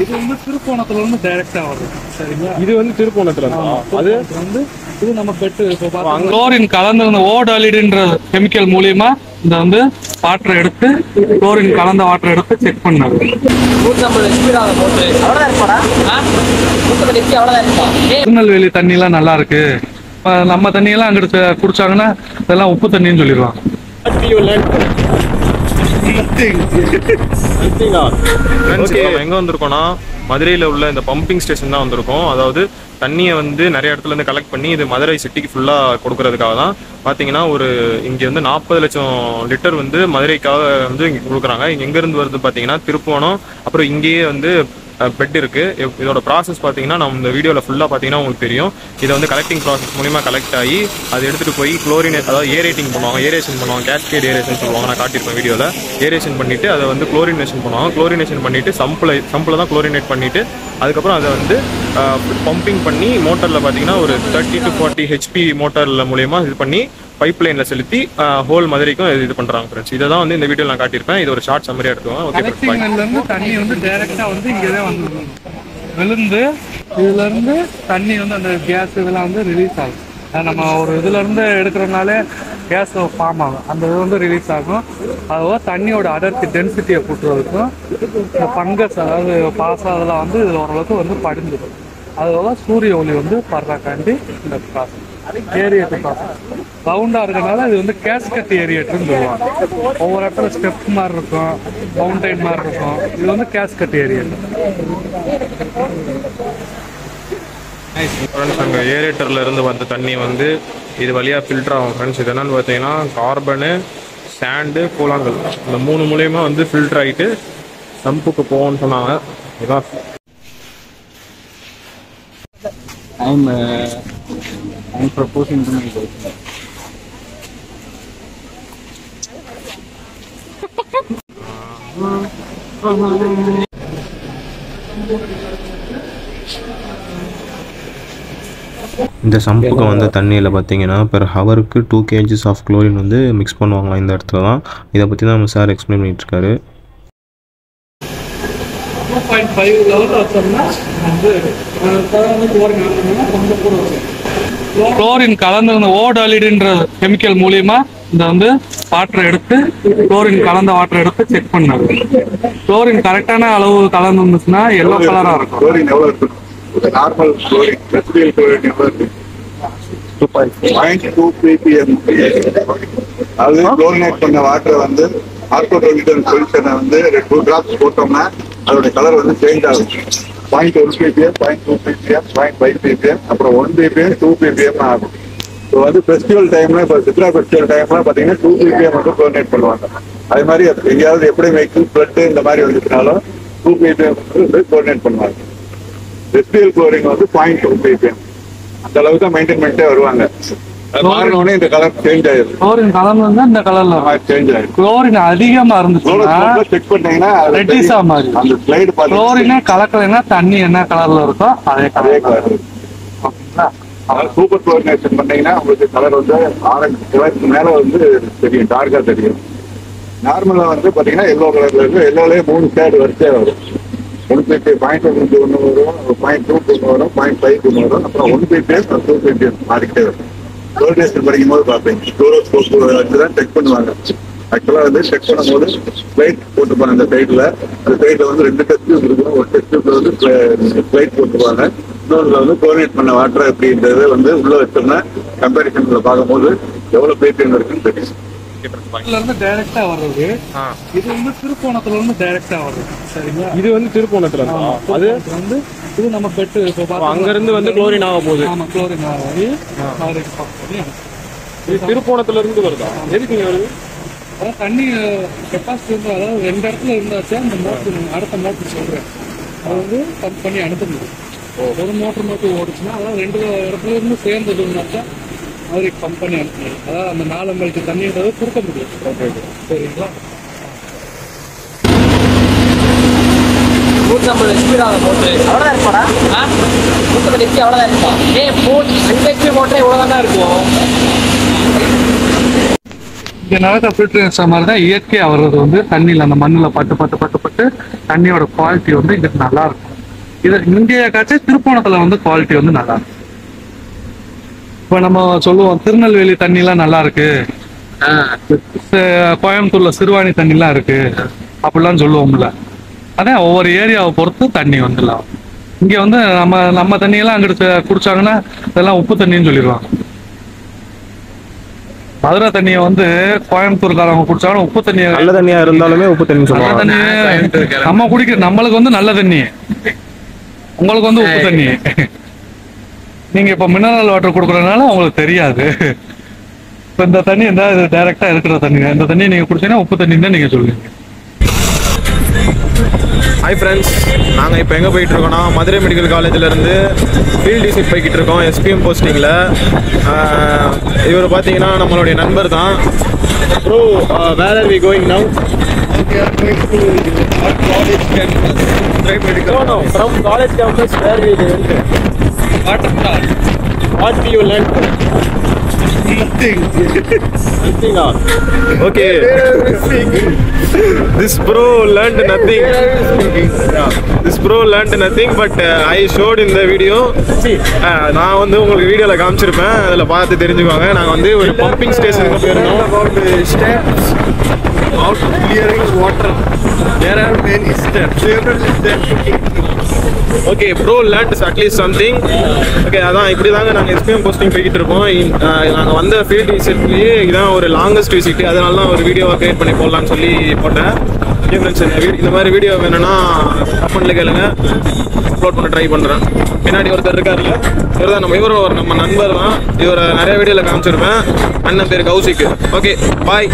இது வந்து திருப்போணத்துல இருந்து டைரக்டா வருது. சரிங்களா? இது வந்து திருப்போணத்துல அது வந்து இது நம்ம பெட்டு குளோரின் கலந்த ஓடாலிடுன்ற கெமிக்கல் மூலியமா இந்த வந்து வாட்டரை எடுத்து குளோரின் கலந்த வாட்டரை எடுத்து செக் பண்ணாங்க. திருநெல்வேலி தண்ணி எல்லாம் நல்லா இருக்கு, நம்ம தண்ணி எல்லாம் அங்கிட்டு குடிச்சாங்கன்னா இதெல்லாம் உப்பு தண்ணின்னு சொல்லிடுவாங்க. எங்க வந்திருக்கோம்னா மதுரையில உள்ள இந்த பம்பிங் ஸ்டேஷன் தான் வந்திருக்கோம். அதாவது தண்ணியை வந்து நிறைய இடத்துல இருந்து கலெக்ட் பண்ணி இது மதுரை சிட்டிக்கு ஃபுல்லா கொடுக்கறதுக்காக தான். பாத்தீங்கன்னா ஒரு இங்க வந்து 40 லட்சம் லிட்டர் வந்து மதுரைக்காக வந்து இங்க கொடுக்குறாங்க. எங்க இருந்து வருது பாத்தீங்கன்னா திருப்போணம், அப்புறம் இங்கேயே வந்து பெட் இருக்கு. இதோட ப்ராசஸ் பார்த்தீங்கன்னா நம்ம இந்த வீடியோவில் ஃபுல்லாக பார்த்தீங்கன்னா உங்களுக்கு தெரியும். இதை வந்து கலெக்டிங் ப்ராசஸ் மூலிமா கலெக்ட் ஆகி அதை எடுத்துகிட்டு போய் குளோரினேட், அதாவது ஏரேட்டிங் பண்ணுவாங்க, ஏரேஷன் பண்ணுவாங்க, கேஸ்கேட் ஏரேஷன் சொல்லுவாங்க. நான் காட்டியிருப்பேன் வீடியோவில். ஏரேஷன் பண்ணிவிட்டு அதை வந்து குளோரினேஷன் பண்ணுவாங்க. குளோரினேஷன் பண்ணிவிட்டு சம்பில் தான் குளோரினேட் பண்ணிவிட்டு அதுக்கப்புறம் அதை வந்து பம்பிங் பண்ணி மோட்டரில் பார்த்தீங்கன்னா ஒரு 30 to 40 HP மோட்டரில் மூலயமா இது பண்ணி பைப் லைன்ல செலுத்தி ஹோல் மதுரைக்கும் இது பண்றாங்க ஃப்ரெண்ட்ஸ். இதை தான் வந்து இந்த வீடியோ நான் காட்டியிருப்பேன். இது ஒரு ஷார்ட் சம்மரியா எடுத்துவாங்க. ஓகே ஃப்ரெண்ட்ஸ், தண்ணி வந்து டைரக்டா வந்து இங்கதான் வந்து விழுந்து இதுல இருந்து தண்ணி வந்து அந்த கேஸ் இதெல்லாம் வந்து ரிலீஸ் ஆகும். நம்ம ஒரு இதுல இருந்து எடுக்கிறதுனாலே கேஸ் ஃபார்ம் ஆகும், அந்த இது வந்து ரிலீஸ் ஆகும். அதுவும் தண்ணியோட அடர்த்தி டென்சிட்டியை கூட்டுறதுக்கும் இந்த ஃபங்கஸ் அதாவது பாசம் அதெல்லாம் வந்து இதில் ஓரளவுக்கு வந்து படிஞ்சிடும். அதுபோல சூரிய ஒளி வந்து படுறக்காண்டி இந்த ப்ராசஸ் ஏரியேட்டர் ப்ராசஸ் ரவுண்டா இருக்கனால இது வந்து கேஸ்கட் ஏரியேட்டர்னு சொல்லுவாங்க. ஒவ்வொரு இடத்துல ஸ்டெப் மாதிரி இருக்கும், மவுண்டைன் மாதிரி இருக்கும். இது வந்து கேஸ்கட் ஏரியேட்டர். ஃப்ரெண்ட்ஸ், அங்கே ஏரேட்டர்ல இருந்து வந்த தண்ணி வந்து இது வழியாக ஃபில்டர் ஆகும் ஃப்ரெண்ட்ஸ். இது என்னன்னு பார்த்தீங்கன்னா கார்பனு, சாண்டு, கூழாங்கல் இந்த 3 மூலியமாக வந்து ஃபில்டர் ஆகிட்டு சம்புக்கு போகும்னு சொன்னாங்க. இதுதான் I'm proposing to make it. இந்த சம்புக்கு வந்து தண்ணியில் பார்த்தீங்கன்னா பெர் ஹவருக்கு 2 kgs ஆஃப் குளோரின் வந்து மிக்ஸ் பண்ணுவாங்களாம் இந்த இடத்துல தான். இதை பற்றி தான் நம்ம சார் எக்ஸ்பிளைன் பண்ணிட்டு இருக்காரு. 2.5 லெவலில் வச்சோம்னா வந்து குளோரின் கலந்த ஓடாலிடுன்ற கெமிக்கல் மூலியமா இந்த வந்து வாட்டரை எடுத்து குளோரின் கலந்த வாட்டரை எடுத்து செக் பண்ணாங்க. குளோரின் கரெக்டான அளவு கலந்து இருந்துச்சுன்னா எல்லோ கலரா இருக்கும். குளோரின் எவ்வளவு இருக்கு? நார்மல் குளோரின் ரெசிடியல் குளோரின் எவ்வளவு இருக்கு? 2.2 ppm. அது குளோரினேட் பண்ண வாட்டர் வந்து ஆர்கோடோனிடன் சொல்யூஷனை வந்து 2 drops போட்டோம்னா அதோட கலர் வந்து சேஞ்ச் ஆகும். 0.1 ppm, 0.2 ppm, 0.5 ppm, அப்புறம் 1 ppm, 2 ppm ஆகும். ஸோ வந்து ஃபெஸ்டிவல் டைம்ல இப்போ சித்ரா ஃபெஸ்டிவல் டைம்ல பார்த்தீங்கன்னா 2 ppm வந்து குளோரினேட் பண்ணுவாங்க. அதே மாதிரி எங்கேயாவது எப்படி மேக்கிங் பிளட் இந்த மாதிரி வந்துச்சுனாலும் 2 ppm வந்து குளோரினேட் பண்ணுவாங்க. ரெசிடியல் குளோரின் வந்து 0.2 ppm. அந்த அளவுக்கு தான் மெயின்டைன் பண்ணிட்டே வருவாங்க. மாறினோடனே இந்த கலர் சேஞ்ச் ஆயிடும். குளோரின் கலர் வந்து இந்த கலர்ல சேஞ்ச் ஆயிடும். குளோரின் அதிகமா இருந்துச்சுன்னா செக் பண்ணீங்கன்னா ரெட்டிஸா மாதிரி. அந்த ஸ்லைடு பாருங்க. குளோரினே கலக்கலைன்னா தண்ணி என்ன கலர்ல இருக்கோ அதே கலர். சூப்பர் குளோரினேஷன் பண்ணீங்கன்னா உங்களுக்கு கலர் வந்து ஆரஞ்சு கலருக்கு மேல வந்து தெரியும், டார்க்கா தெரியும். நார்மலா வந்து பாத்தீங்கன்னா எல்லோ கலர்ல இருக்கு. எல்லோலயே 3 ஷேட் வரிசையா வரும். 1 ppm 0.1 ஒன்று வரும், 0.2 ஒன்று வரும், 0.5 ஒன்று வரும், அப்புறம் 1 ppm 2 ppm மாறிக்கிட்டே வரும். குளோரினேஷன் படிக்கும் போது பார்ப்பீங்க, குளோரோஸ்கோப் வச்சுதான் செக் பண்ணுவாங்க. ஆக்சுவலா வந்து செக் பண்ணும்போது ஸ்லைட் போட்டுப்பாங்க. அந்த சைட்ல வந்து 2 டெஸ்ட் டியூப் இருக்கும். ஒரு டெஸ்ட் டியூப்ல வந்து ஸ்லைட் போட்டுப்பாங்க. இன்னொருல வந்து குளோரினேட் பண்ண வாட்டர் அப்படின்றது வந்து உள்ள வச்சோம்னா கம்பேரிசன்ல பார்க்கும்போது எவ்வளவு ppm இருக்குன்னு தெரியும். இருந்து டைரக்டா வர்றது. இது வந்து திருப்போணத்துல இருந்து டைரக்டா வருது. சரிங்களா? இது வந்து திருப்போணத்துல அது வந்து இது நம்ம பெட்டு அங்க இருந்து வந்து குளோரின் ஆக போகுது. ஆமா, குளோரின் ஆகி திருப்போணத்துல இருந்து வருதா? எதுக்கு இங்க வருது? அதான் தண்ணி கெப்பாசிட்டி வந்து அதாவது 2 இடத்துல இருந்தாச்சா அந்த மோட்டர் அடுத்த மோட்டர் சொல்றேன் அது வந்து பம்ப் பண்ணி அனுப்பணும். ஒரு மோட்டர் மட்டும் ஓடுச்சுன்னா அதாவது 2 இடத்துல இருந்து சேர்ந்தது இருந்தாச்சா மாதிரி பம்ப் பண்ணி அனுப்பணும். அதாவது அந்த 4 ml தண்ணின்றது கொடுக்க முடியும். சரிங்களா? 150 HP மோட்டர் அவ்வளோதான் இருப்பாடா. 150 HP அவ்வளோதான் இருப்பா. 2 HP மோட்டரே இவ்வளோதான் இருக்கும். இங்க நடக்கிற ஃபில்ட்ரேஷன் மாதிரி தான் இயற்கையாக வர்றது வந்து தண்ணியில் அந்த மண்ணில் பட்டு தண்ணியோட குவாலிட்டி வந்து இங்க நல்லா இருக்கும். இது இங்கேயே காட்சி திருப்போணத்துல வந்து குவாலிட்டி வந்து நல்லா இருக்கும். இப்போ நம்ம சொல்லுவோம் திருநெல்வேலி தண்ணிலாம் நல்லா இருக்கு, கோயம்புத்தூர்ல சிறுவாணி தண்ணிலாம் இருக்கு அப்படிலாம் சொல்லுவோம்ல. அதான் ஒவ்வொரு ஏரியாவை பொறுத்து தண்ணி வந்துடலாம். இங்க வந்து நம்ம தண்ணியெல்லாம் அங்கிட்டு குடிச்சாங்கன்னா இதெல்லாம் உப்பு தண்ணின்னு சொல்லிடுவாங்க. மதுரை தண்ணியை வந்து கோயம்புத்தூர்காரங்க குடிச்சாங்கன்னா உப்பு தண்ணியை, நல்ல தண்ணியா இருந்தாலுமே உப்பு தண்ணி நல்ல சொல்லுவாங்க. தண்ணி நம்ம குடிக்கிற நம்மளுக்கு வந்து நல்ல தண்ணி, உங்களுக்கு வந்து உப்பு தண்ணி. நீங்க இப்ப மினரல் வாட்டர் கொடுக்கறதுனால உங்களுக்கு தெரியாது. இப்ப இந்த தண்ணி இந்த டைரக்டா இருக்கிற தண்ணி, இந்த தண்ணி நீங்க குடிச்சீங்கன்னா உப்பு தண்ணி தான் நீங்க சொல்லுவீங்க. ஹாய் ஃப்ரெண்ட்ஸ், நாங்கள் இப்போ எங்கே போயிட்டு இருக்கோம்னா மதுரை மெடிக்கல் காலேஜிலேருந்து ஃபீல்ட் விசிட் போய்கிட்டு இருக்கோம் எஸ்பிஎம் போஸ்டிங்கில். இவர் பார்த்தீங்கன்னா நம்மளுடைய நண்பர் தான். Bro, where are we going now? From college campus, where we went? What you learned? Nothing. Okay. This bro learned nothing. This bro learned nothing, but I showed in the video. நான் வந்து உங்களுக்கு வீடியோவில் காமிச்சிருப்பேன், அதில் பார்த்து தெரிஞ்சுக்கோங்க. நாங்கள் வந்து ஒரு பம்பிங் ஸ்டேஷனுக்கு போயிருந்தோம். About the steps out clearing water. There are many steps. Okay, bro learnt at least something. Okay, அதான் இப்படி தாங்க நாங்கள் எஸ்பிஎம் போஸ்டிங் போய்கிட்டு இருக்கோம். நாங்கள் வந்த ஃபீல்டு விசிட்லேயே இதான் ஒரு லாங்கஸ்ட் விசிட். அதனால தான் ஒரு வீடியோவை கிரியேட் பண்ணி போடலான்னு சொல்லி போட்டேன். ஃப்ரெண்ட்ஸ், இந்த மாதிரி வீடியோ வேணும்னா கமெண்ட்ல கேளுங்க, அப்லோட் பண்ண ட்ரை பண்ணுறேன். பின்னாடி ஒருத்தர் இருக்காருல்ல, இவர் தான் நம்ம நண்பர் தான். இவரை நிறைய வீடியோவில் காமிச்சிருப்பேன். அண்ணன் பேர் கௌசிக். ஓகே, பாய்.